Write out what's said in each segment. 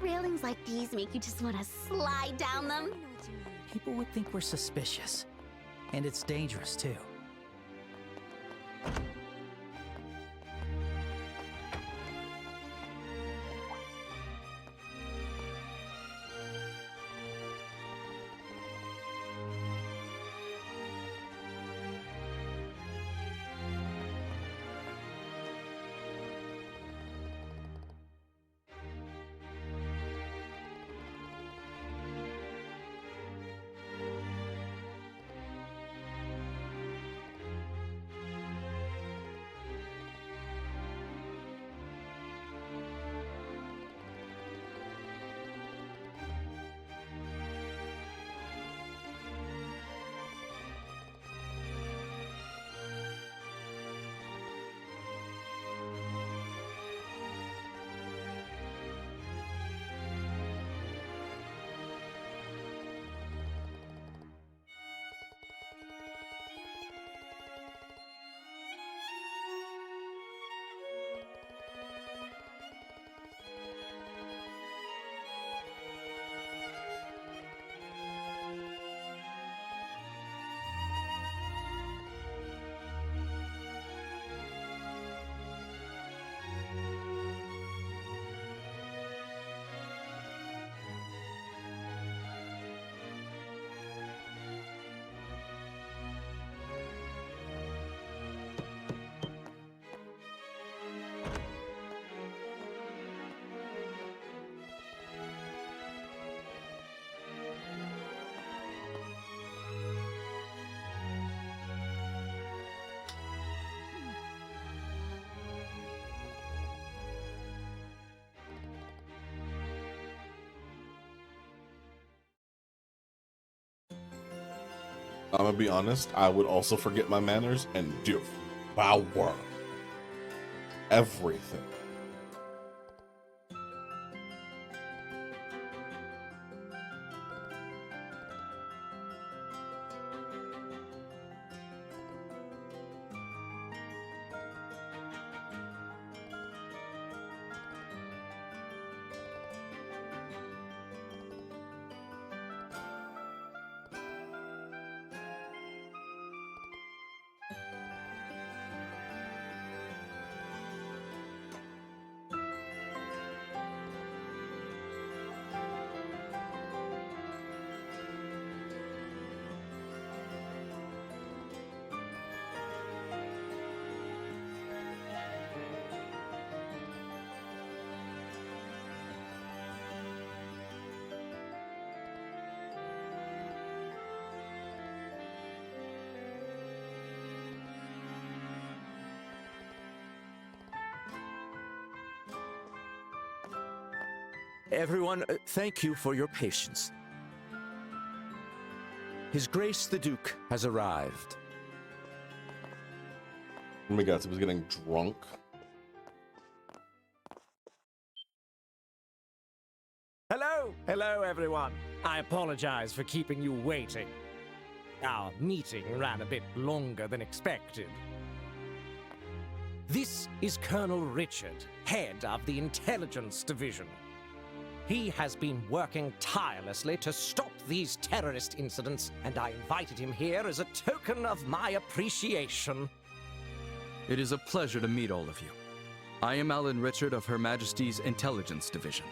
railings like these make you just want to slide down them? People would think we're suspicious. And it's dangerous, too. I'm gonna be honest, I would also forget my manners and devour everything. Everyone, thank you for your patience. His Grace the Duke has arrived. Oh my god, he was getting drunk. Hello everyone. I apologize for keeping you waiting. Our meeting ran a bit longer than expected. This is Colonel Richard, head of the Intelligence Division. He has been working tirelessly to stop these terrorist incidents, and I invited him here as a token of my appreciation. It is a pleasure to meet all of you. I am Alan Richard of Her Majesty's Intelligence Division.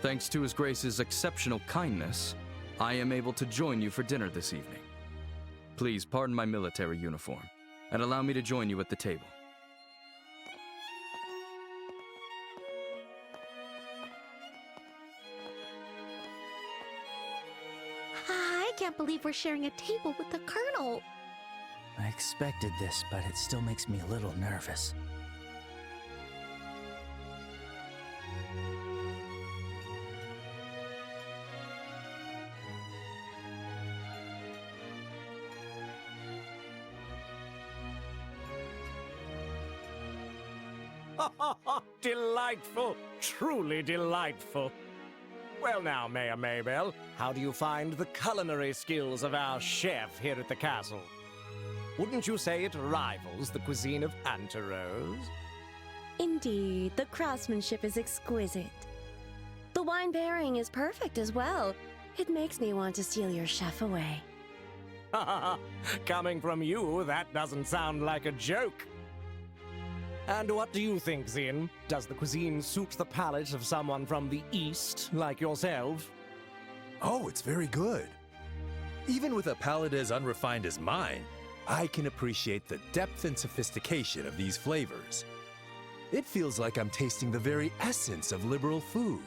Thanks to His Grace's exceptional kindness, I am able to join you for dinner this evening. Please pardon my military uniform, and allow me to join you at the table. I can't believe we're sharing a table with the Colonel. I expected this, but it still makes me a little nervous. Delightful, truly delightful. Well now, Mayor Maybell, how do you find the culinary skills of our chef here at the castle? Wouldn't you say it rivals the cuisine of Anterose? Indeed, the craftsmanship is exquisite. The wine pairing is perfect as well. It makes me want to steal your chef away. Coming from you, that doesn't sound like a joke. And what do you think, Zin? Does the cuisine suit the palate of someone from the East, like yourself? Oh, it's very good. Even with a palate as unrefined as mine, I can appreciate the depth and sophistication of these flavors. It feels like I'm tasting the very essence of liberal food.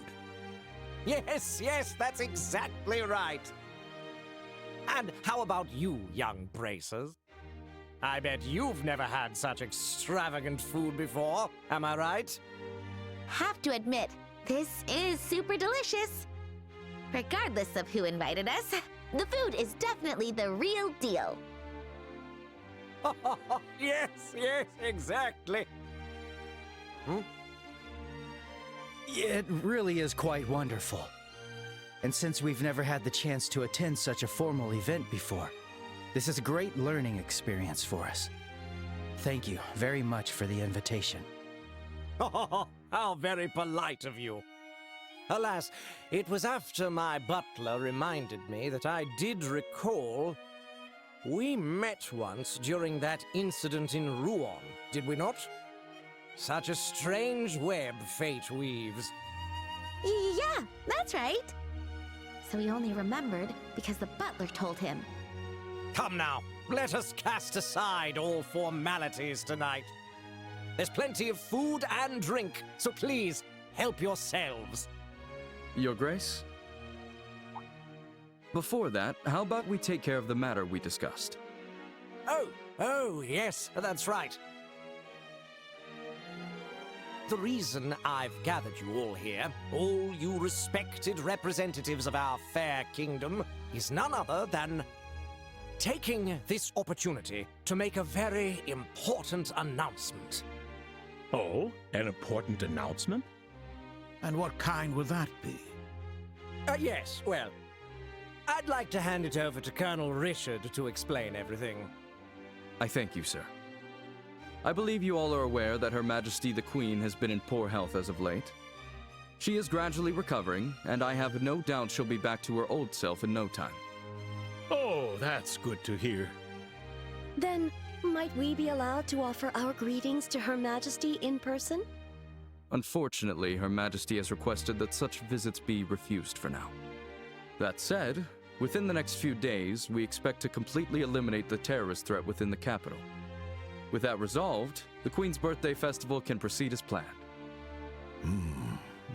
Yes, that's exactly right. And how about you, young bracers? I bet you've never had such extravagant food before, am I right? Have to admit, this is super delicious. Regardless of who invited us, the food is definitely the real deal. Yes, exactly. It really is quite wonderful. And since we've never had the chance to attend such a formal event before, this is a great learning experience for us. Thank you very much for the invitation. How very polite of you. Alas, it was after my butler reminded me that I did recall we met once during that incident in Rouen, did we not? Such a strange web fate weaves. Yeah, that's right. So he only remembered because the butler told him. Come now, let us cast aside all formalities tonight. There's plenty of food and drink, so please help yourselves. Your Grace? Before that, how about we take care of the matter we discussed? Oh, yes, that's right. The reason I've gathered you all here, all you respected representatives of our fair kingdom, is none other than taking this opportunity to make a very important announcement. Oh, an important announcement? And what kind would that be? Yes, well, I'd like to hand it over to Colonel Richard to explain everything. I thank you, sir. I believe you all are aware that Her Majesty the Queen has been in poor health as of late. She is gradually recovering, and I have no doubt she'll be back to her old self in no time. Oh, that's good to hear. Then, might we be allowed to offer our greetings to Her Majesty in person? Unfortunately, Her Majesty has requested that such visits be refused for now. That said, within the next few days, we expect to completely eliminate the terrorist threat within the capital. With that resolved, the Queen's birthday festival can proceed as planned.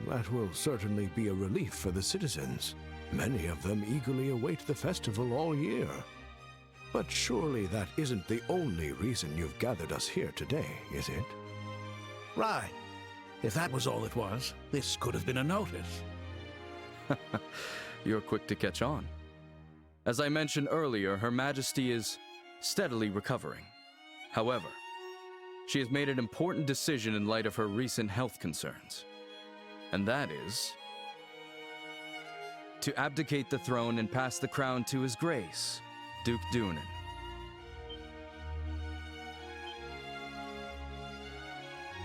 That will certainly be a relief for the citizens. Many of them eagerly await the festival all year. But surely that isn't the only reason you've gathered us here today, is it? Right. If that was all it was, this could have been a notice. You're quick to catch on. As I mentioned earlier, Her Majesty is steadily recovering. However, she has made an important decision in light of her recent health concerns. And that is to abdicate the throne and pass the crown to His Grace, Duke Dunan.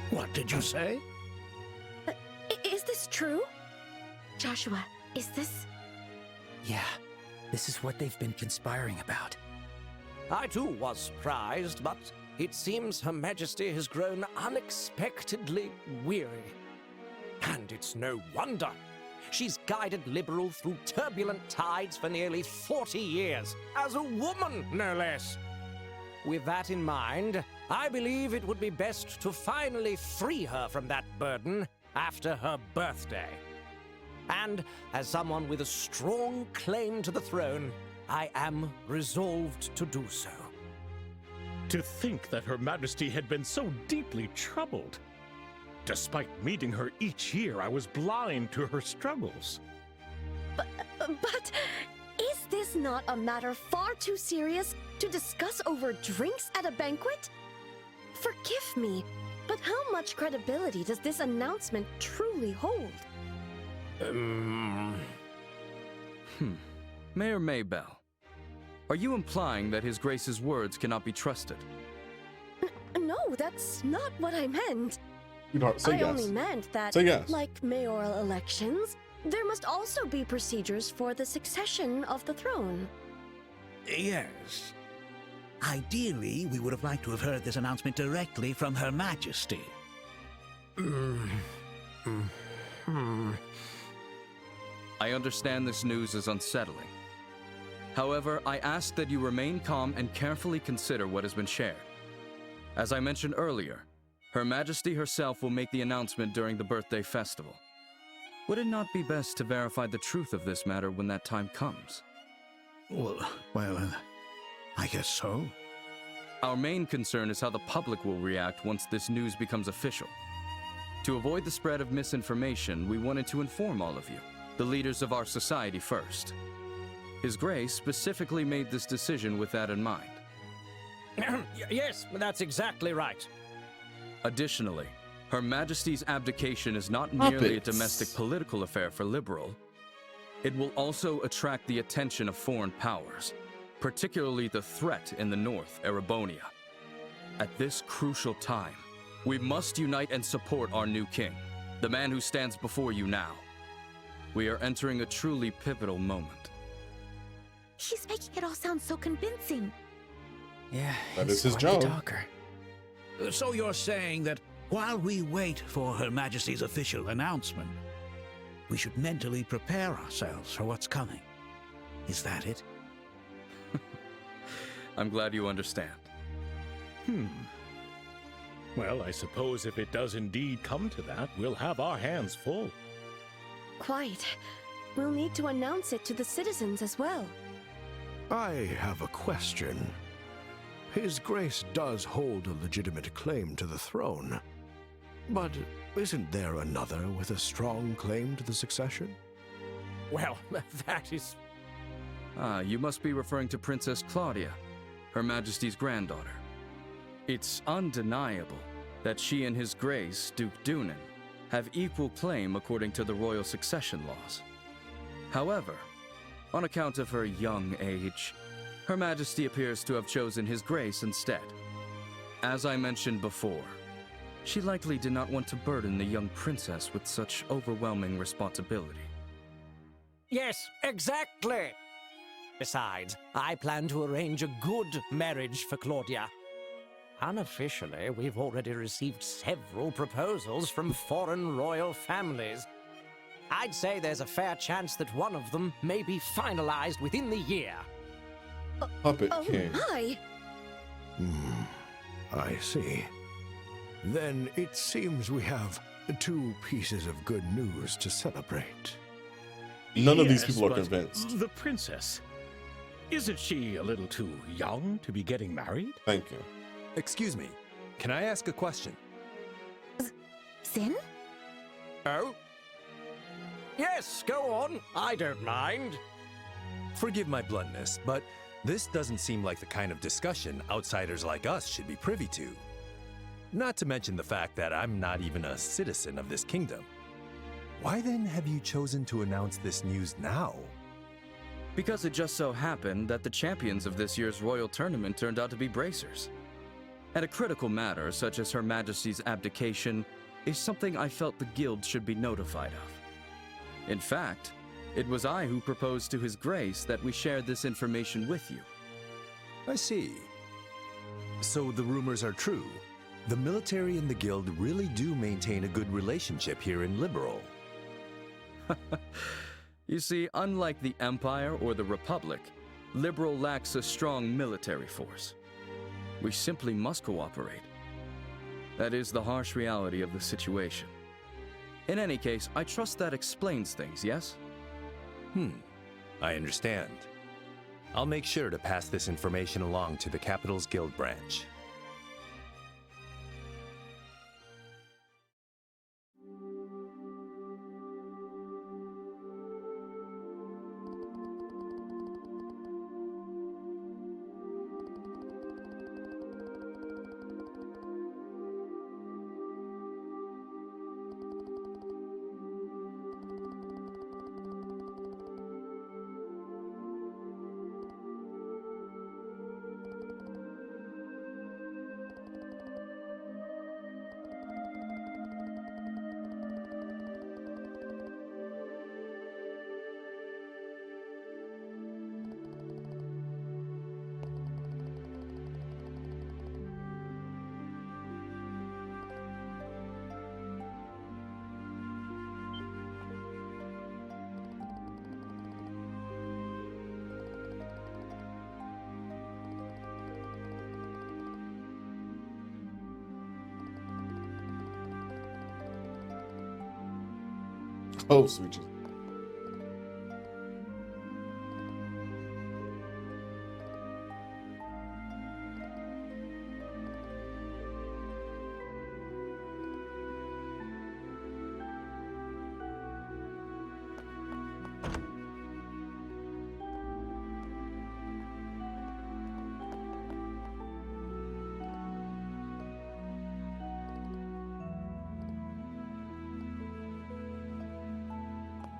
What did you say? Is this true? Joshua, is this... Yeah, this is what they've been conspiring about. I too was surprised, but it seems Her Majesty has grown unexpectedly weary. And it's no wonder. She's guided Liberal through turbulent tides for nearly 40 years, as a woman, no less. With that in mind, I believe it would be best to finally free her from that burden after her birthday. And as someone with a strong claim to the throne, I am resolved to do so. To think that Her Majesty had been so deeply troubled. Despite meeting her each year, I was blind to her struggles. But is this not a matter far too serious to discuss over drinks at a banquet? Forgive me, but how much credibility does this announcement truly hold? Mayor Maybell, are you implying that His Grace's words cannot be trusted? No, that's not what I meant. Say I yes. only meant that, Say yes. like mayoral elections, there must also be procedures for the succession of the throne. Yes. Ideally, we would have liked to have heard this announcement directly from Her Majesty. I understand this news is unsettling. However, I ask that you remain calm and carefully consider what has been shared. As I mentioned earlier, Her Majesty herself will make the announcement during the birthday festival. Would it not be best to verify the truth of this matter when that time comes? Well, I guess so. Our main concern is how the public will react once this news becomes official. To avoid the spread of misinformation, we wanted to inform all of you, the leaders of our society first. His Grace specifically made this decision with that in mind. Yes, that's exactly right. Additionally, Her Majesty's abdication is not merely a Puppets. domestic political affair for Liberal. It will also attract the attention of foreign powers, particularly the threat in the north, Erebonia. At this crucial time, we must unite and support our new king, the man who stands before you now. We are entering a truly pivotal moment. He's making it all sound so convincing. Yeah, That he's is his quite the job. talker. So you're saying that while we wait for Her Majesty's official announcement, we should mentally prepare ourselves for what's coming. Is that it? I'm glad you understand. Well, I suppose if it does indeed come to that, we'll have our hands full. Quite. We'll need to announce it to the citizens as well. I have a question. His Grace does hold a legitimate claim to the throne. But isn't there another with a strong claim to the succession? Well, that is... You must be referring to Princess Claudia, Her Majesty's granddaughter. It's undeniable that she and His Grace, Duke Dunan, have equal claim according to the royal succession laws. However, on account of her young age, Her Majesty appears to have chosen His Grace instead. As I mentioned before, she likely did not want to burden the young princess with such overwhelming responsibility. Yes, exactly! Besides, I plan to arrange a good marriage for Claudia. Unofficially, we've already received several proposals from foreign royal families. I'd say there's a fair chance that one of them may be finalized within the year. Puppet Oh King. my! I see. Then it seems we have two pieces of good news to celebrate. None of these Yes, people are but convinced. The princess. Isn't she a little too young to be getting married? Thank you. Excuse me, can I ask a question? Sin? Oh? Yes, go on. I don't mind. Forgive my bluntness, but this doesn't seem like the kind of discussion outsiders like us should be privy to. Not to mention the fact that I'm not even a citizen of this kingdom. Why then have you chosen to announce this news now? Because it just so happened that the champions of this year's royal tournament turned out to be bracers. And a critical matter such as Her Majesty's abdication is something I felt the guild should be notified of. In fact, it was I who proposed to His Grace that we share this information with you. I see. So the rumors are true. The military and the guild really do maintain a good relationship here in Liberal. You see, unlike the Empire or the Republic, Liberal lacks a strong military force. We simply must cooperate. That is the harsh reality of the situation. In any case, I trust that explains things, yes? I understand. I'll make sure to pass this information along to the Capital's Guild branch. Oh, sweet Jesus.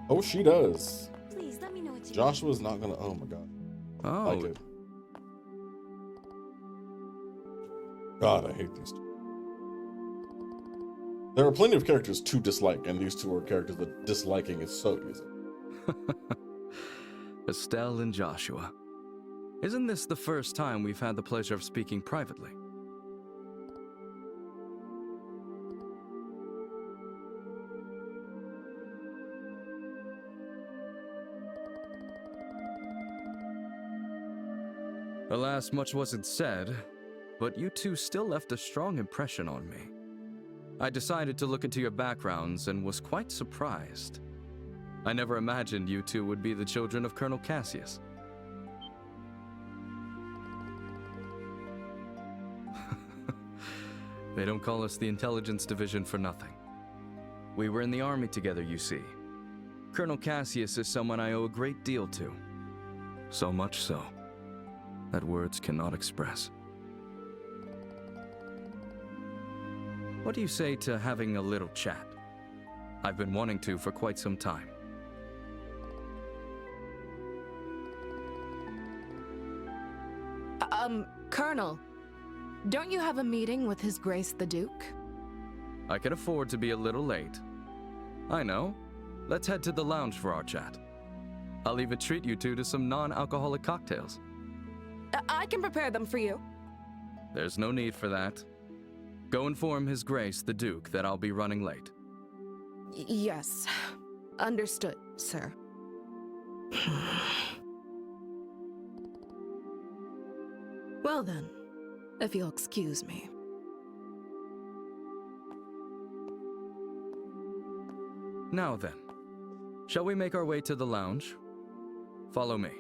Oh, she does. Please let me know what you Joshua's not gonna. Oh my god. Oh, Like it. God, I hate these two. There are plenty of characters to dislike, and these two are characters that disliking is so easy. Estelle and Joshua. Isn't this the first time we've had the pleasure of speaking privately? Alas, much wasn't said, but you two still left a strong impression on me. I decided to look into your backgrounds and was quite surprised. I never imagined you two would be the children of Colonel Cassius. They don't call us the Intelligence Division for nothing. We were in the army together, you see. Colonel Cassius is someone I owe a great deal to. So much so that words cannot express. What do you say to having a little chat? I've been wanting to for quite some time. Colonel, don't you have a meeting with His Grace the Duke? I can afford to be a little late. I know. Let's head to the lounge for our chat. I'll even treat you two to some non-alcoholic cocktails. I can prepare them for you. There's no need for that. Go inform His Grace the Duke that I'll be running late. Yes. Understood, sir. Well then, if you'll excuse me. Now then, shall we make our way to the lounge? Follow me.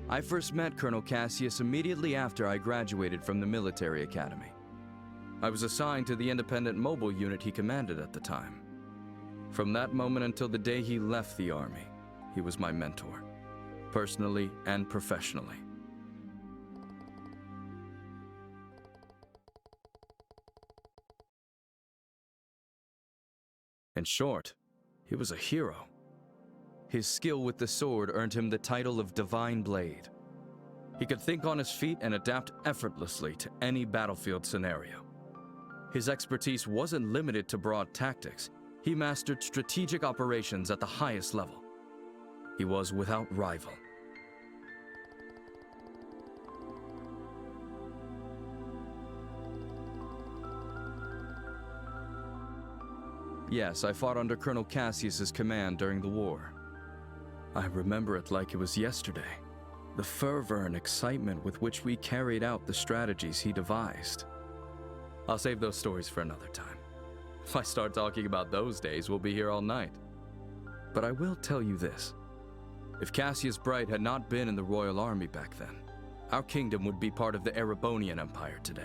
I first met Colonel Cassius immediately after I graduated from the military academy. I was assigned to the independent mobile unit he commanded at the time. From that moment until the day he left the army, he was my mentor, personally and professionally. In short, he was a hero. His skill with the sword earned him the title of Divine Blade. He could think on his feet and adapt effortlessly to any battlefield scenario. His expertise wasn't limited to broad tactics. He mastered strategic operations at the highest level. He was without rival. Yes, I fought under Colonel Cassius's command during the war. I remember it like it was yesterday. The fervor and excitement with which we carried out the strategies he devised. I'll save those stories for another time. If I start talking about those days, we'll be here all night. But I will tell you this. If Cassius Bright had not been in the Royal Army back then, our kingdom would be part of the Erebonian Empire today.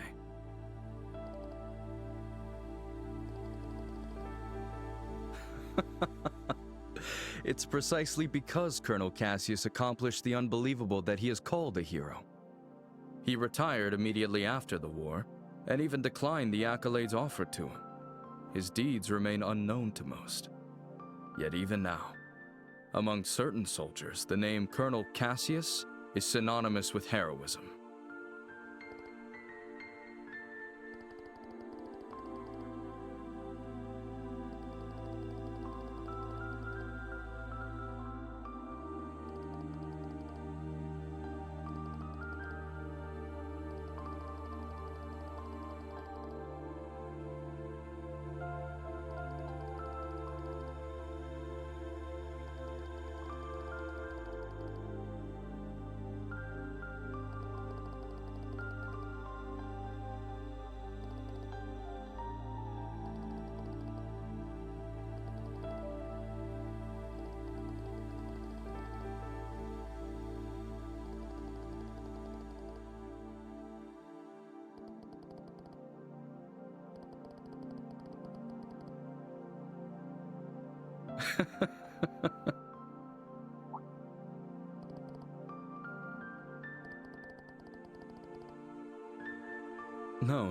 It's precisely because Colonel Cassius accomplished the unbelievable that he is called a hero. He retired immediately after the war, and even declined the accolades offered to him. His deeds remain unknown to most. Yet even now, among certain soldiers, the name Colonel Cassius is synonymous with heroism.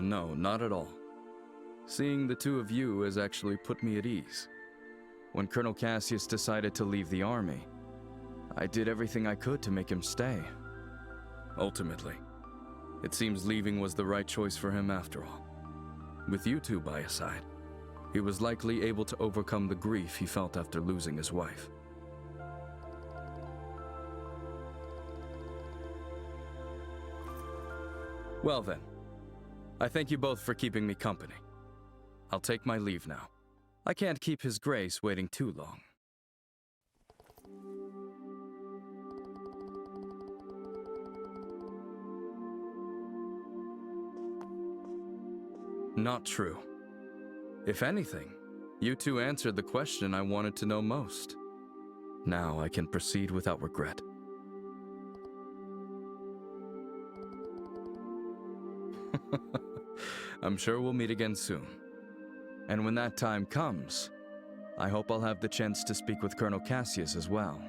No, not at all. Seeing the two of you has actually put me at ease. When Colonel Cassius decided to leave the army, I did everything I could to make him stay. Ultimately, it seems leaving was the right choice for him after all. With you two by his side, he was likely able to overcome the grief he felt after losing his wife. Well then, I thank you both for keeping me company. I'll take my leave now. I can't keep His Grace waiting too long. Not true. If anything, you two answered the question I wanted to know most. Now I can proceed without regret. I'm sure we'll meet again soon. And when that time comes, I hope I'll have the chance to speak with Colonel Cassius as well.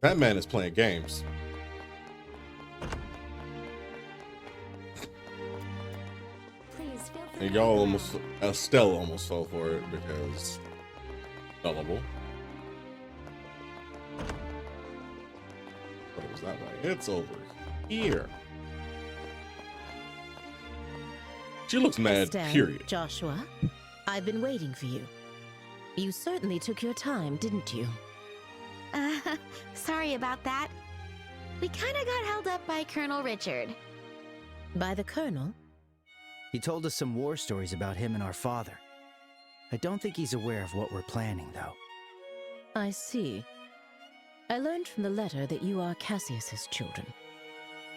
That man is playing games. Please feel free And to y'all look almost, around. Estelle almost fell for it because gullible. But it was that way. It's over here. She looks mad, Estelle, period. Joshua, I've been waiting for you. You certainly took your time, didn't you? Sorry about that. We kind of got held up by Colonel Richard. By the Colonel? He told us some war stories about him and our father. I don't think he's aware of what we're planning, though. I see. I learned from the letter that you are Cassius's children.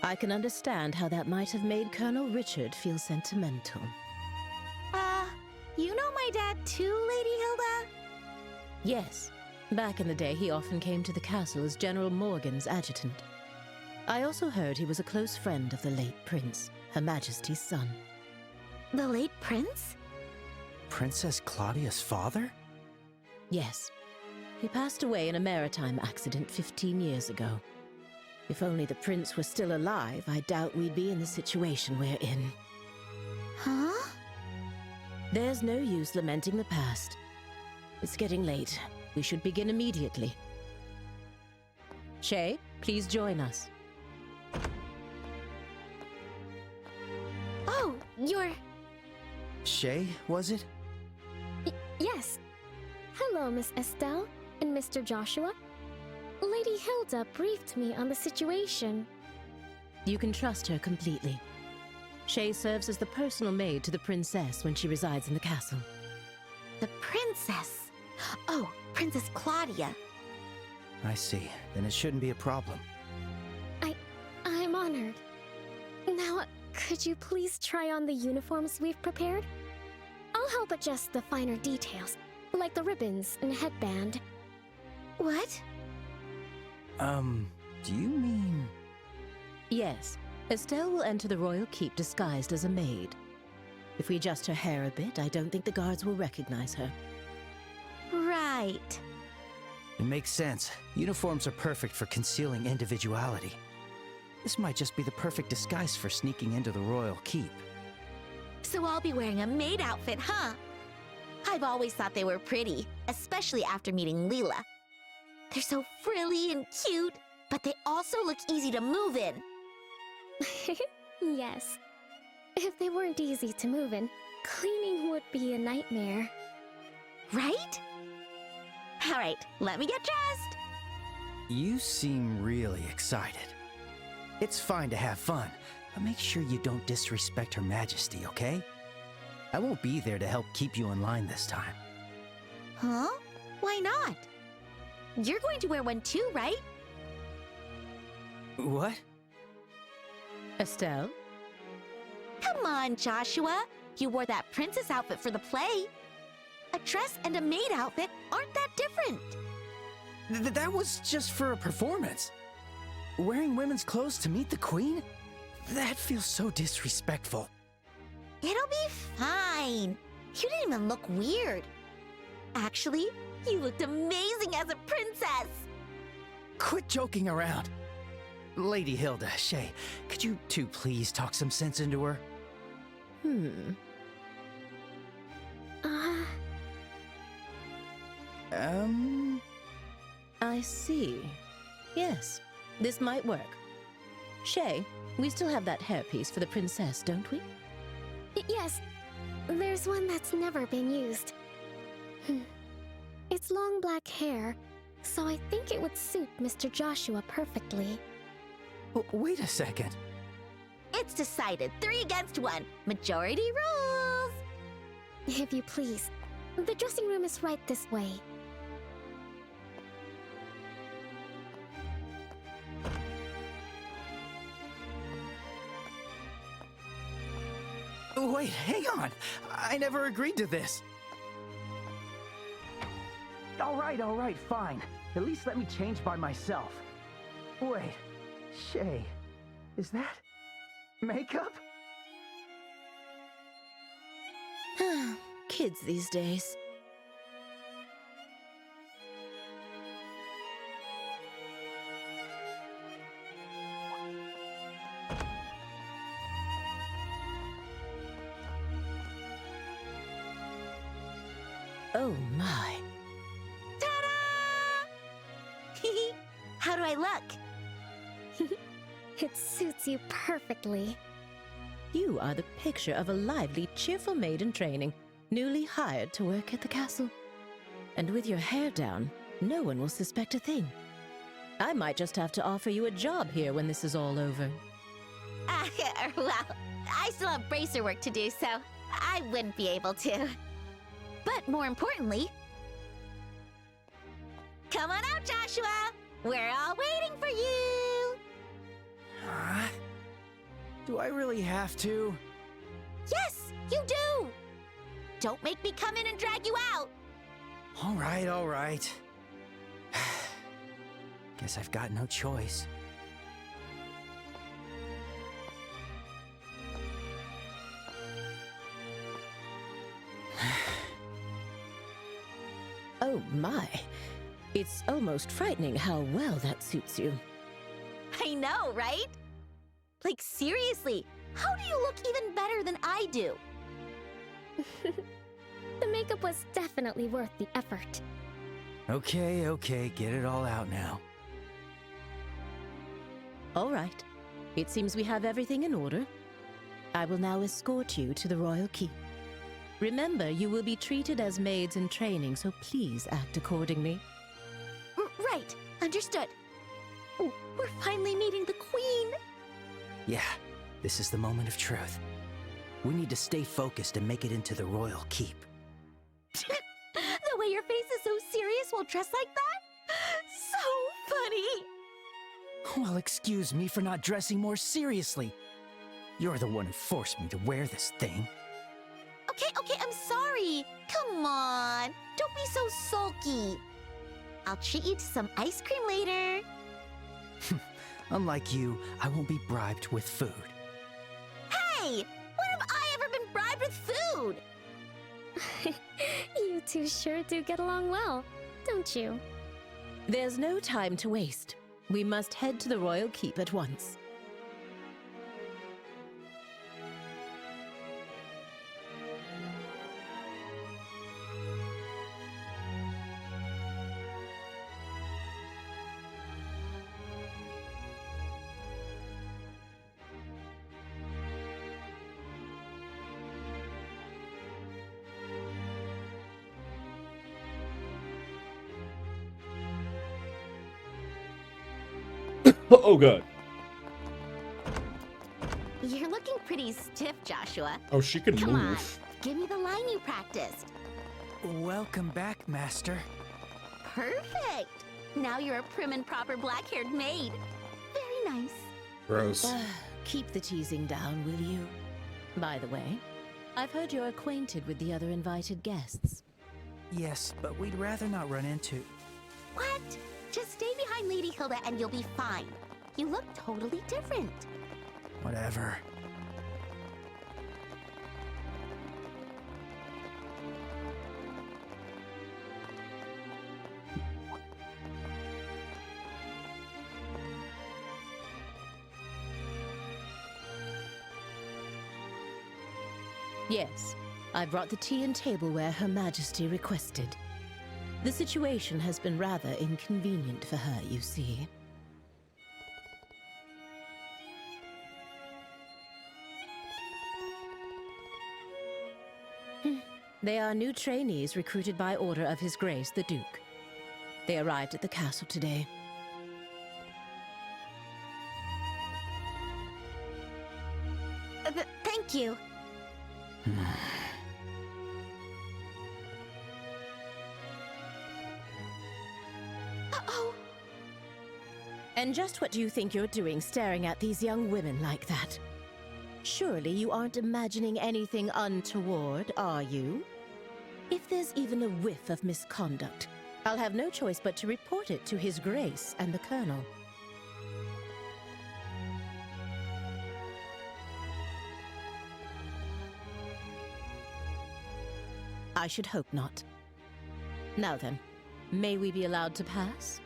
I can understand how that might have made Colonel Richard feel sentimental. You know my dad too, Lady Hilda? Yes. Back in the day, he often came to the castle as General Morgan's adjutant. I also heard he was a close friend of the late prince, Her Majesty's son. The late prince? Princess Claudia's father? Yes. He passed away in a maritime accident 15 years ago. If only the prince were still alive, I doubt we'd be in the situation we're in. Huh? There's no use lamenting the past. It's getting late. We should begin immediately. Shay, please join us. Oh, you're... Shay, was it? Yes. Hello, Miss Estelle and Mr. Joshua. Lady Hilda briefed me on the situation. You can trust her completely. Shay serves as the personal maid to the princess when she resides in the castle. The princess? Oh, Princess Claudia. I see. Then it shouldn't be a problem. I'm honored. Now, could you please try on the uniforms we've prepared? I'll help adjust the finer details, like the ribbons and headband. What? Do you mean... Yes. Estelle will enter the royal keep disguised as a maid. If we adjust her hair a bit, I don't think the guards will recognize her. Right. It makes sense. Uniforms are perfect for concealing individuality. This might just be the perfect disguise for sneaking into the royal keep. So I'll be wearing a maid outfit, huh? I've always thought they were pretty, especially after meeting Leela. They're so frilly and cute, but they also look easy to move in. Yes. If they weren't easy to move in, cleaning would be a nightmare. Right? All right, let me get dressed. You seem really excited. It's fine to have fun, but make sure you don't disrespect Her Majesty, okay? I won't be there to help keep you in line this time. Huh? Why not? You're going to wear one too, right? What? Estelle? Come on, Joshua. You wore that princess outfit for the play. A dress and a maid outfit aren't that different. That was just for a performance. Wearing women's clothes to meet the queen? That feels so disrespectful. It'll be fine. You didn't even look weird. Actually, you looked amazing as a princess. Quit joking around. Lady Hilda, Shay, could you two please talk some sense into her? I see. Yes, this might work. Shay, we still have that hairpiece for the princess, don't we? Yes, there's one that's never been used. It's long black hair, so I think it would suit Mr. Joshua perfectly. Wait a second. It's decided. 3 against 1. Majority rules. If you please, the dressing room is right this way. Wait, hang on. I never agreed to this. All right, fine. At least let me change by myself. Wait, Shay, is that makeup? Kids these days. Oh my. Ta-da! How do I look? It suits you perfectly. You are the picture of a lively, cheerful maid in training, newly hired to work at the castle. And with your hair down, no one will suspect a thing. I might just have to offer you a job here when this is all over. Well, I still have bracer work to do, so I wouldn't be able to. But more importantly, come on out, Joshua! We're all waiting for you! Huh? Do I really have to? Yes, you do! Don't make me come in and drag you out! All right. Guess I've got no choice. Oh my. It's almost frightening how well that suits you. I know, right? Like, seriously, how do you look even better than I do? The makeup was definitely worth the effort. Okay, get it all out now. All right. It seems we have everything in order. I will now escort you to the royal keep. Remember, you will be treated as maids in training, so please act accordingly. Right, understood. Oh, we're finally meeting the queen. Yeah, this is the moment of truth. We need to stay focused and make it into the royal keep. The way your face is so serious while dressed like that? So funny! Well, excuse me for not dressing more seriously. You're the one who forced me to wear this thing. Okay, I'm sorry. Come on, don't be so sulky. I'll treat you to some ice cream later. Unlike you, I won't be bribed with food. Hey, when have I ever been bribed with food? two sure do get along well, don't you? There's no time to waste. We must head to the royal keep at once. Oh god. You're looking pretty stiff, Joshua. Oh, she can Come on, move. give me the line you practiced. Welcome back, Master. Perfect. Now you're a prim and proper black-haired maid. Very nice. Gross. Keep the teasing down, will you? By the way, I've heard you're acquainted with the other invited guests. Yes, but we'd rather not run into... What? Just stay behind Lady Hilda and you'll be fine. You look totally different. Whatever. Yes, I brought the tea and tableware Her Majesty requested. The situation has been rather inconvenient for her, you see. They are new trainees recruited by order of His Grace the Duke. They arrived at the castle today. Thank you. Uh-oh. And just what do you think you're doing staring at these young women like that? Surely you aren't imagining anything untoward, are you? If there's even a whiff of misconduct, I'll have no choice but to report it to His Grace and the Colonel. I should hope not. Now then, may we be allowed to pass?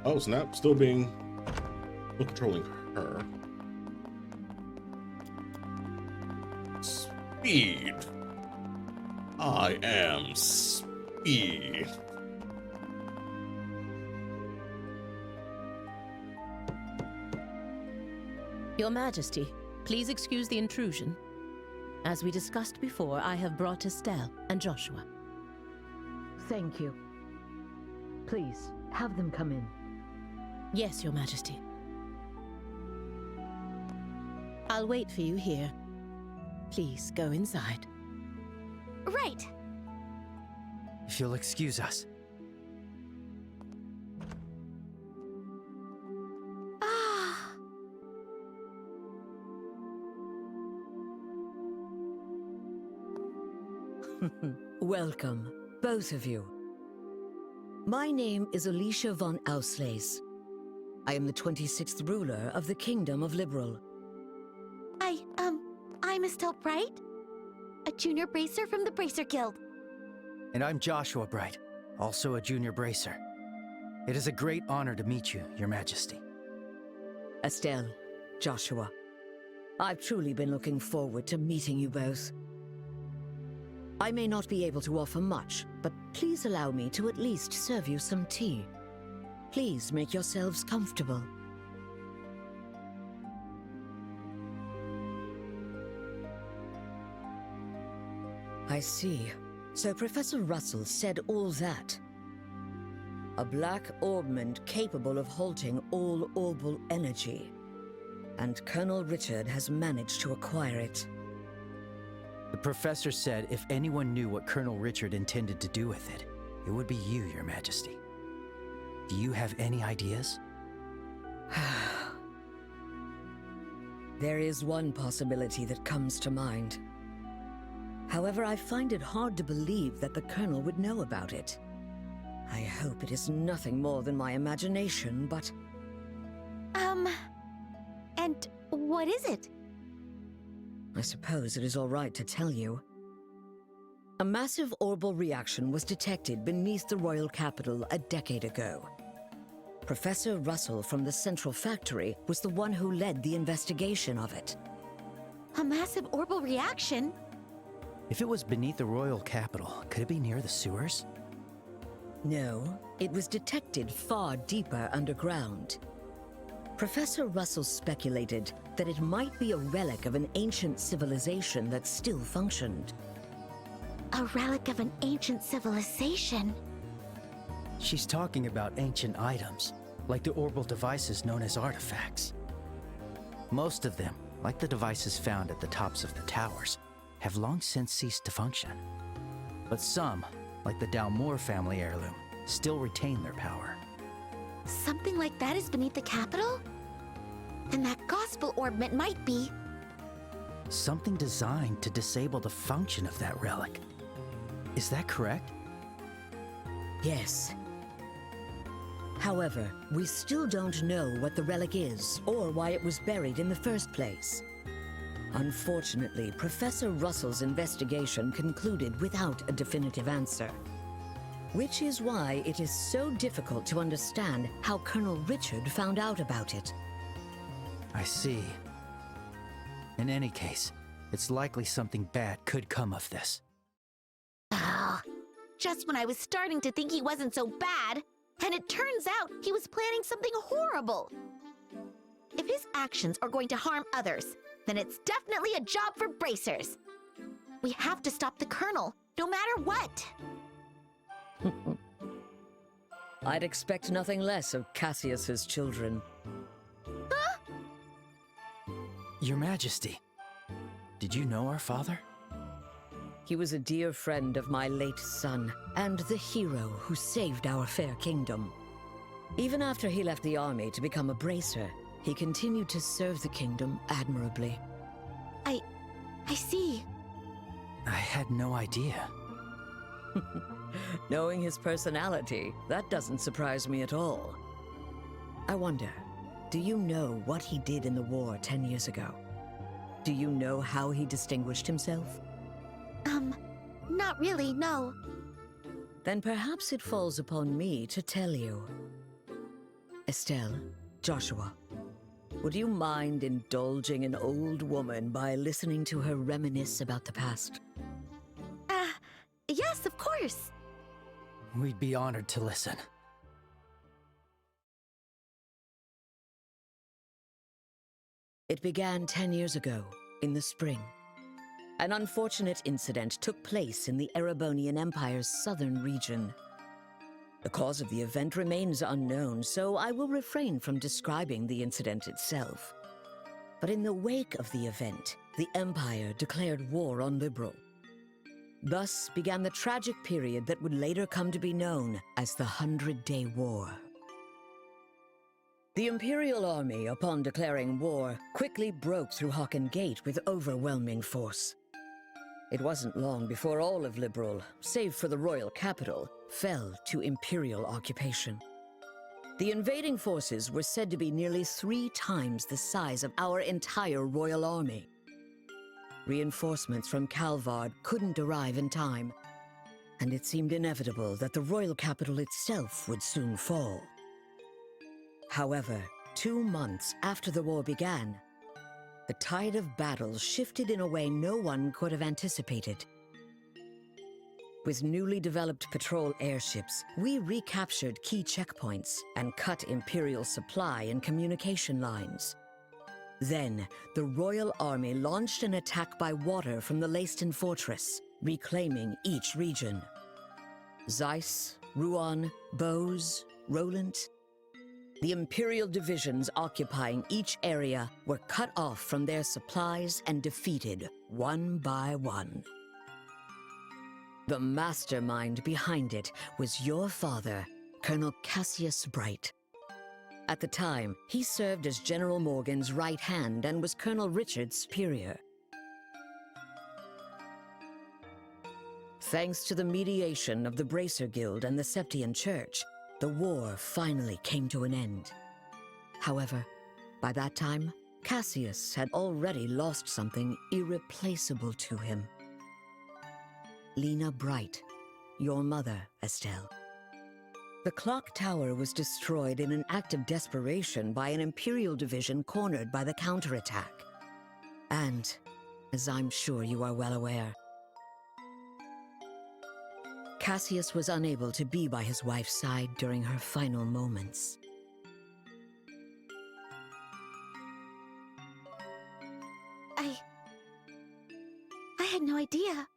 Oh, snap. Still controlling her. Speed. I am speed. Your Majesty, please excuse the intrusion. As we discussed before, I have brought Estelle and Joshua. Thank you. Please, have them come in. Yes, Your Majesty. I'll wait for you here. Please go inside. Right. If you'll excuse us. Welcome, both of you. My name is Alicia von Ausleys. I am the 26th ruler of the Kingdom of Liberal. I'm Estelle Bright, a junior bracer from the Bracer Guild. And I'm Joshua Bright, also a junior bracer. It is a great honor to meet you, Your Majesty. Estelle, Joshua, I've truly been looking forward to meeting you both. I may not be able to offer much, but please allow me to at least serve you some tea. Please make yourselves comfortable. I see. So Professor Russell said all that. A black orbment capable of halting all orbal energy. And Colonel Richard has managed to acquire it. The professor said if anyone knew what Colonel Richard intended to do with it, it would be you, Your Majesty. Do you have any ideas? There is one possibility that comes to mind. However, I find it hard to believe that the Colonel would know about it. I hope it is nothing more than my imagination, but... And what is it? I suppose it is all right to tell you. A massive orbal reaction was detected beneath the royal capital a decade ago. Professor Russell from the Central Factory was the one who led the investigation of it. A massive orbal reaction? If it was beneath the royal capital, could it be near the sewers? No, it was detected far deeper underground. Professor Russell speculated that it might be a relic of an ancient civilization that still functioned. A relic of an ancient civilization? She's talking about ancient items, like the orbital devices known as artifacts. Most of them, like the devices found at the tops of the towers, have long since ceased to function. But some, like the Dalmore family heirloom, still retain their power. Something like that is beneath the capital? And that gospel orbment might be... Something designed to disable the function of that relic. Is that correct? Yes. However, we still don't know what the relic is, or why it was buried in the first place. Unfortunately, Professor Russell's investigation concluded without a definitive answer. Which is why it is so difficult to understand how Colonel Richard found out about it. I see. In any case, it's likely something bad could come of this. Just when I was starting to think he wasn't so bad, and it turns out he was planning something horrible. If his actions are going to harm others, then it's definitely a job for bracers. We have to stop the Colonel, no matter what. I'd expect nothing less of Cassius's children. Huh? Your Majesty, did you know our father? He was a dear friend of my late son, and the hero who saved our fair kingdom. Even after he left the army to become a bracer, he continued to serve the kingdom admirably. I see. I had no idea. Knowing his personality, that doesn't surprise me at all. I wonder, do you know what he did in the war 10 years ago? Do you know how he distinguished himself? Not really, no. Then perhaps it falls upon me to tell you. Estelle, Joshua, would you mind indulging an old woman by listening to her reminisce about the past? Yes, of course. We'd be honored to listen. It began 10 years ago, in the spring. An unfortunate incident took place in the Erebonian Empire's southern region. The cause of the event remains unknown, so I will refrain from describing the incident itself. But in the wake of the event, the Empire declared war on Liberal. Thus began the tragic period that would later come to be known as the 100-Day War. The Imperial Army, upon declaring war, quickly broke through Hocken Gate with overwhelming force. It wasn't long before all of Liberal, save for the royal capital, fell to imperial occupation. The invading forces were said to be nearly 3 times the size of our entire royal army. Reinforcements from Calvard couldn't arrive in time, and it seemed inevitable that the royal capital itself would soon fall. However, 2 months after the war began, the tide of battle shifted in a way no one could have anticipated. With newly developed patrol airships, we recaptured key checkpoints and cut Imperial supply and communication lines. Then, the Royal Army launched an attack by water from the Leiston Fortress, reclaiming each region. Zeiss, Rouen, Bose, Roland. The Imperial divisions occupying each area were cut off from their supplies and defeated one by one. The mastermind behind it was your father, Colonel Cassius Bright. At the time, he served as General Morgan's right hand and was Colonel Richard's superior. Thanks to the mediation of the Bracer Guild and the Septian Church, the war finally came to an end. However, by that time, Cassius had already lost something irreplaceable to him. Lena Bright, your mother, Estelle. The clock tower was destroyed in an act of desperation by an Imperial division cornered by the counterattack. And, as I'm sure you are well aware, Cassius was unable to be by his wife's side during her final moments. I had no idea.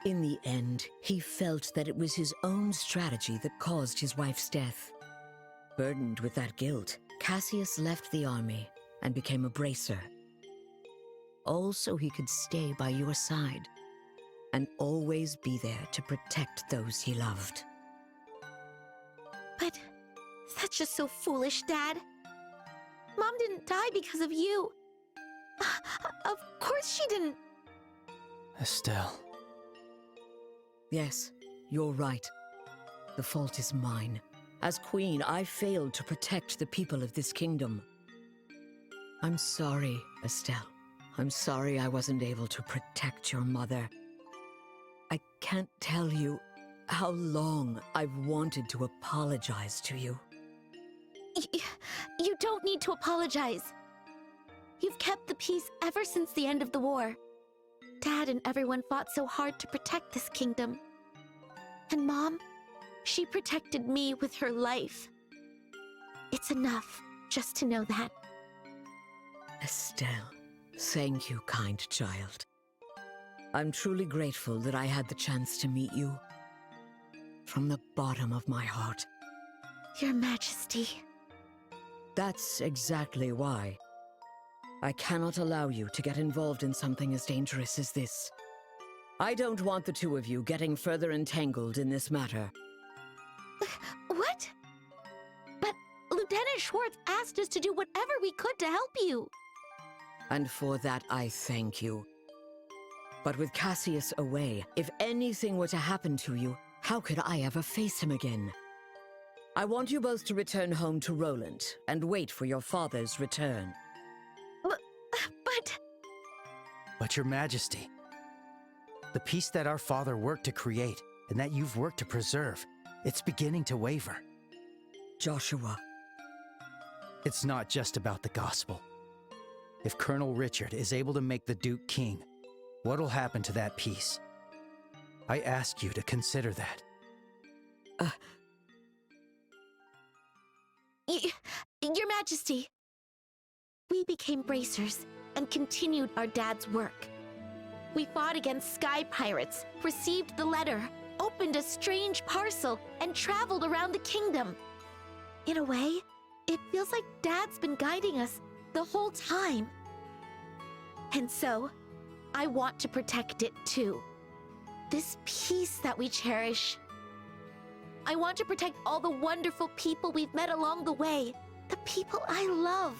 In the end, he felt that it was his own strategy that caused his wife's death. Burdened with that guilt, Cassius left the army and became a bracer. All so he could stay by your side and always be there to protect those he loved. But that's just so foolish, Dad. Mom didn't die because of you. Of course she didn't. Estelle. Yes, you're right. The fault is mine. As queen, I failed to protect the people of this kingdom. I'm sorry, Estelle. I'm sorry I wasn't able to protect your mother. I can't tell you how long I've wanted to apologize to you. You don't need to apologize. You've kept the peace ever since the end of the war. Dad and everyone fought so hard to protect this kingdom. And Mom, she protected me with her life. It's enough just to know that. Estelle, thank you, kind child. I'm truly grateful that I had the chance to meet you. From the bottom of my heart. Your Majesty. That's exactly why. I cannot allow you to get involved in something as dangerous as this. I don't want the two of you getting further entangled in this matter. What? But Lieutenant Schwartz asked us to do whatever we could to help you. And for that, I thank you. But with Cassius away, if anything were to happen to you, how could I ever face him again? I want you both to return home to Roland and wait for your father's return. But Your Majesty, the peace that our father worked to create and that you've worked to preserve, it's beginning to waver. Joshua. It's not just about the gospel. If Colonel Richard is able to make the Duke king, what'll happen to that peace? I ask you to consider that. Your Majesty, we became bracers and continued our dad's work. We fought against sky pirates, received the letter, opened a strange parcel, and traveled around the kingdom. In a way, it feels like Dad's been guiding us the whole time. And so, I want to protect it too. This peace that we cherish. I want to protect all the wonderful people we've met along the way, the people I love.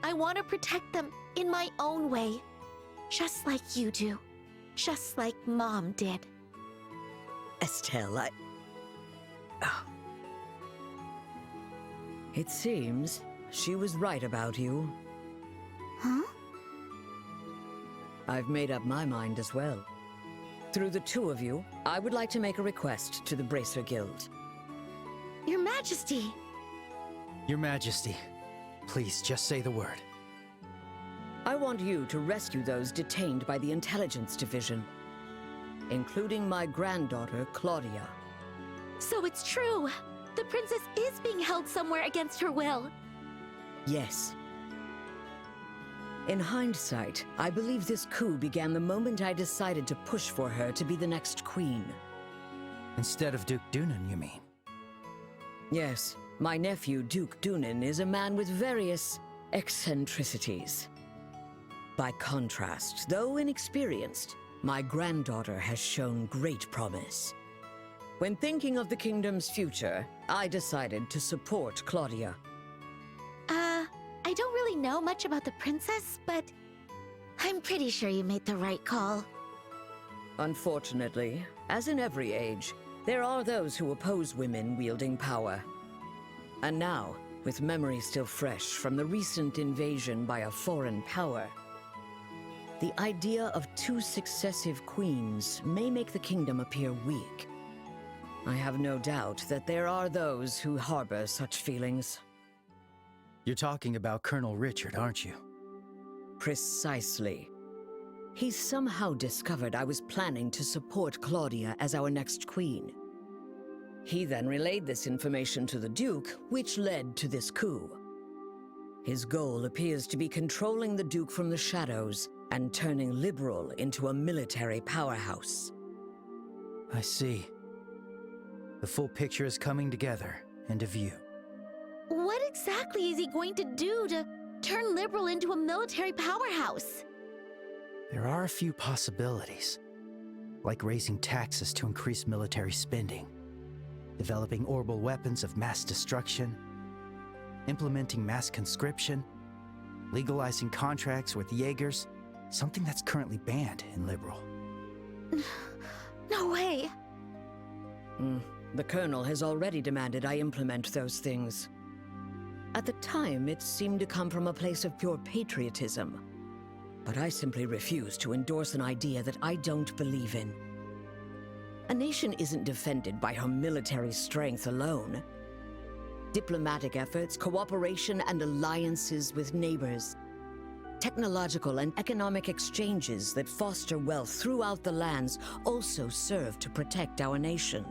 I want to protect them in my own way, just like you do. just like Mom did. Estelle, It seems she was right about you. Huh? I've made up my mind as well. Through the two of you, I would like to make a request to the Bracer Guild. Your Majesty! Your Majesty, please just say the word. I want you to rescue those detained by the Intelligence Division, including my granddaughter, Claudia. So it's true! The princess is being held somewhere against her will. Yes. In hindsight, I believe this coup began the moment I decided to push for her to be the next queen. Instead of Duke Dunan, you mean? Yes, my nephew, Duke Dunan, is a man with various eccentricities. By contrast, though inexperienced, my granddaughter has shown great promise. When thinking of the kingdom's future, I decided to support Claudia. I don't really know much about the princess, but I'm pretty sure you made the right call. Unfortunately, as in every age, there are those who oppose women wielding power. And now, with memory still fresh from the recent invasion by a foreign power, the idea of two successive queens may make the kingdom appear weak. I have no doubt that there are those who harbor such feelings. You're talking about Colonel Richard, aren't you? Precisely. He somehow discovered I was planning to support Claudia as our next queen. He then relayed this information to the Duke, which led to this coup. His goal appears to be controlling the Duke from the shadows and turning Liberal into a military powerhouse. I see. The full picture is coming together into view. What exactly is he going to do to turn Liberal into a military powerhouse? There are a few possibilities, like raising taxes to increase military spending, developing orbital weapons of mass destruction, implementing mass conscription, legalizing contracts with Jaegers, something that's currently banned in Liberal. No way! The Colonel has already demanded I implement those things. At the time, it seemed to come from a place of pure patriotism. But I simply refuse to endorse an idea that I don't believe in. A nation isn't defended by her military strength alone. Diplomatic efforts, cooperation, and alliances with neighbors. Technological and economic exchanges that foster wealth throughout the lands also serve to protect our nation.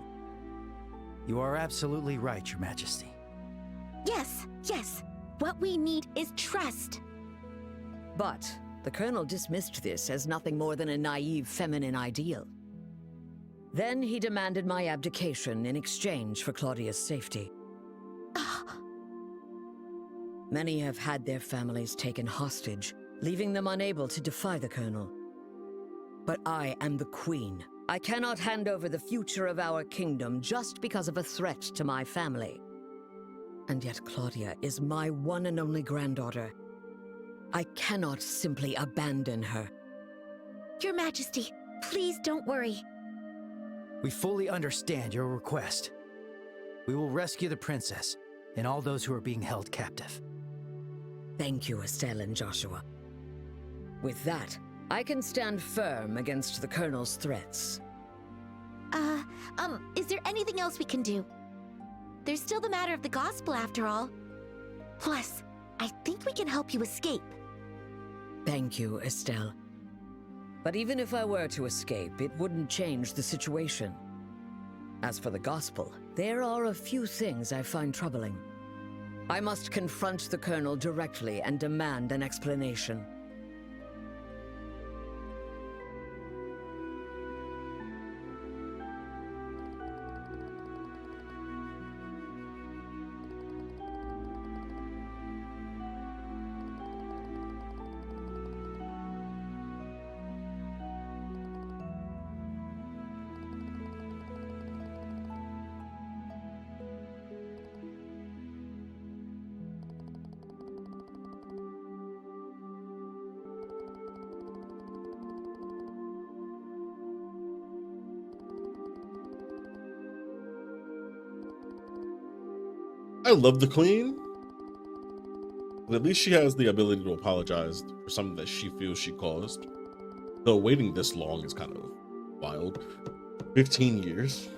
You are absolutely right, Your Majesty. Yes, yes. What we need is trust. But the Colonel dismissed this as nothing more than a naive feminine ideal. Then he demanded my abdication in exchange for Claudia's safety. Many have had their families taken hostage, leaving them unable to defy the Colonel. But I am the Queen. I cannot hand over the future of our kingdom just because of a threat to my family. And yet Claudia is my one and only granddaughter. I cannot simply abandon her. Your Majesty, please don't worry. We fully understand your request. We will rescue the princess and all those who are being held captive. Thank you, Estelle and Joshua. With that, I can stand firm against the Colonel's threats. Is there anything else we can do? There's still the matter of the gospel after all. Plus, I think we can help you escape. Thank you, Estelle. But even if I were to escape, it wouldn't change the situation. As for the gospel, there are a few things I find troubling. I must confront the Colonel directly and demand an explanation. I love the Queen. But at least she has the ability to apologize for something that she feels she caused. Though waiting this long is kind of wild. 15 years.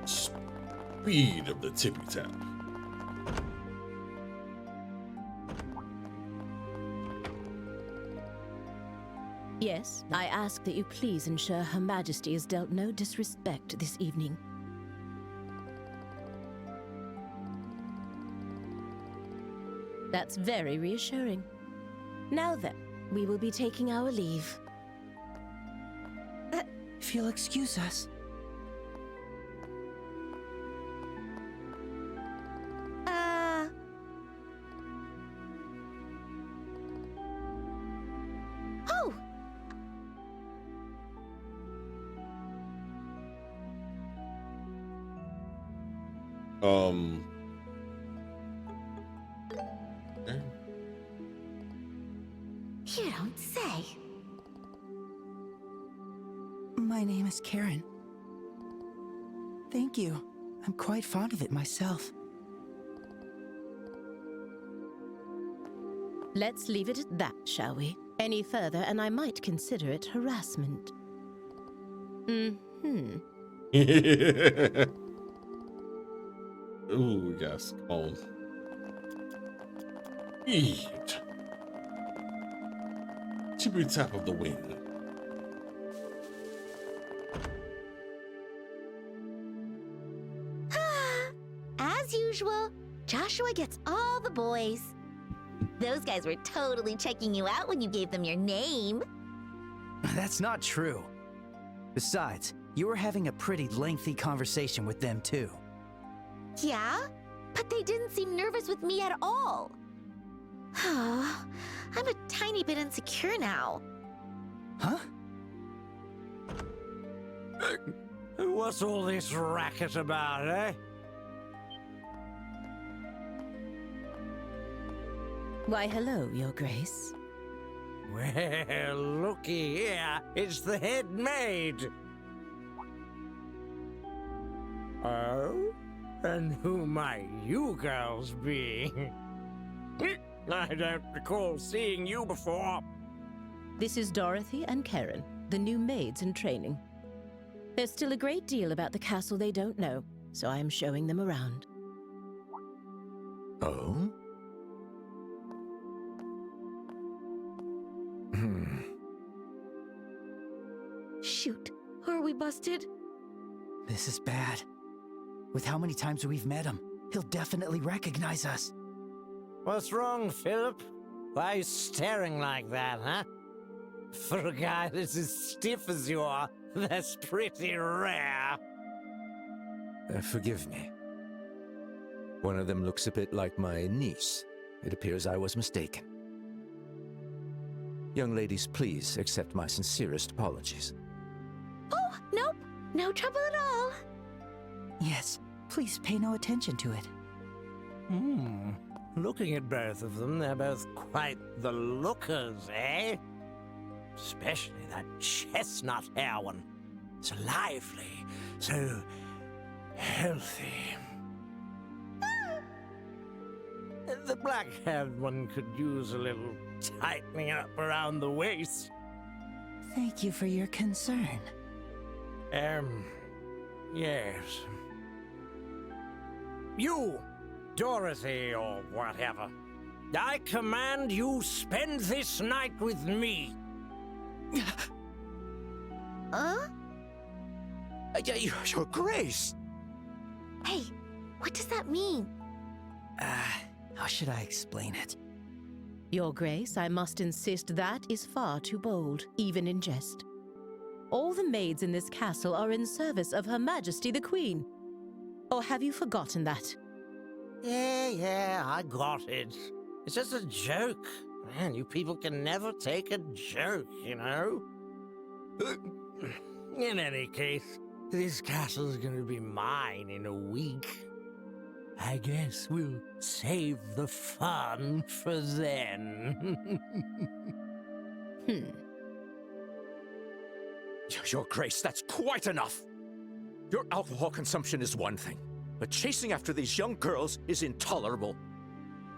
Speed of the tippy tap. Yes, I ask that you please ensure Her Majesty is dealt no disrespect this evening. That's very reassuring. Now then, we will be taking our leave. If you'll excuse us. Oh! You don't say. My name is Karen. Thank you. I'm quite fond of it myself. Let's leave it at that, shall we? Any further, and I might consider it harassment. Mm-hmm. Ooh, yes, calm. Eat. Tippy tap of the wind. As usual, Joshua gets all the boys. Those guys were totally checking you out when you gave them your name. That's not true. Besides, you were having a pretty lengthy conversation with them too. Yeah? But they didn't seem nervous with me at all. I'm a tiny bit insecure now. Huh? What's all this racket about, eh? Why, hello, Your Grace. Well, looky here. It's the head maid. Oh? And who might you girls be? I don't recall seeing you before. This is Dorothy and Karen, the new maids in training. There's still a great deal about the castle they don't know, so I am showing them around. Oh? Shoot, are we busted? This is bad. With how many times we've met him, he'll definitely recognize us. What's wrong, Philip? Why are you staring like that, huh? For a guy that's as stiff as you are, that's pretty rare. Forgive me. One of them looks a bit like my niece. It appears I was mistaken. Young ladies, please accept my sincerest apologies. Oh, nope. No trouble at all. Yes, please pay no attention to it. Looking at both of them, they're both quite the lookers, eh? Especially that chestnut hair one. So lively, so healthy. The black-haired one could use a little tightening up around the waist. Thank you for your concern. Yes. You, Dorothy or whatever, I command you spend this night with me. Your Grace! Hey, what does that mean? How should I explain it? Your Grace, I must insist that is far too bold, even in jest. All the maids in this castle are in service of Her Majesty the Queen. Or have you forgotten that? Yeah, I got it. It's just a joke. Man, you people can never take a joke, you know? In any case, This castle's gonna be mine in a week. I guess we'll save the fun for then. Your Grace, that's quite enough! Your alcohol consumption is one thing, but chasing after these young girls is intolerable.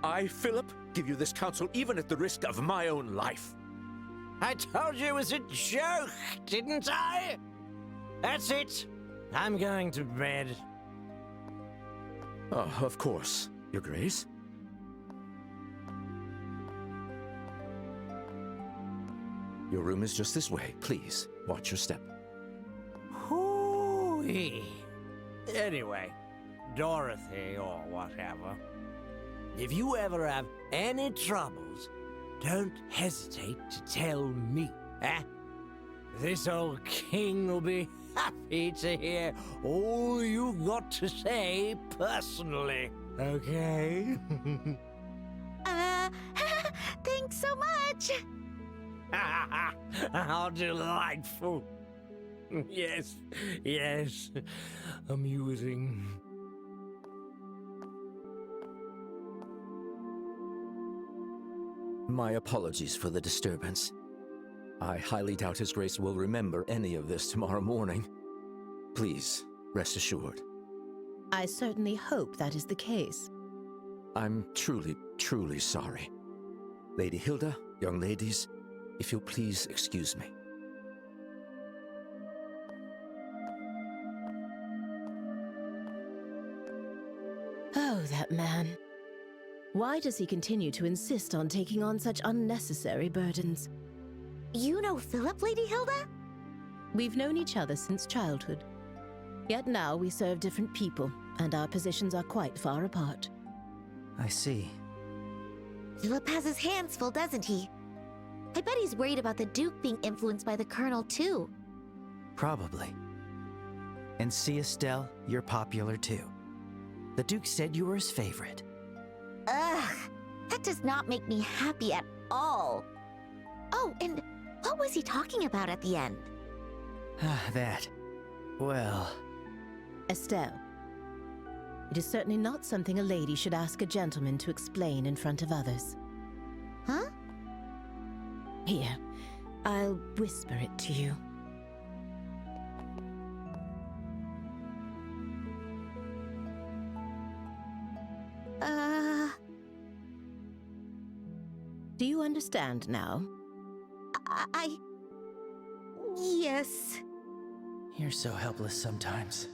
I, Philip, give you this counsel even at the risk of my own life. I told you it was a joke, didn't I? That's it. I'm going to bed. Oh, of course, Your Grace. Your room is just this way. Please, watch your step. Hoo-wee. Anyway, Dorothy or whatever, if you ever have any troubles, don't hesitate to tell me, eh? This old king will be happy to hear all you've got to say personally, okay? Thanks so much. How delightful. Yes, yes, amusing. My apologies for the disturbance. I highly doubt His Grace will remember any of this tomorrow morning. Please, rest assured. I certainly hope that is the case. I'm truly, truly sorry. Lady Hilda, young ladies, if you'll please excuse me. Oh, that man. Why does he continue to insist on taking on such unnecessary burdens? You know Philip, Lady Hilda? We've known each other since childhood. Yet now we serve different people, and our positions are quite far apart. I see. Philip has his hands full, doesn't he? I bet he's worried about the Duke being influenced by the Colonel, too. Probably. And see, Estelle, you're popular too. The Duke said you were his favorite. Ugh, that does not make me happy at all. Oh, and what was he talking about at the end? That. Well... Estelle, it is certainly not something a lady should ask a gentleman to explain in front of others. Huh? Here, I'll whisper it to you. Do you understand now? Yes. You're so helpless sometimes.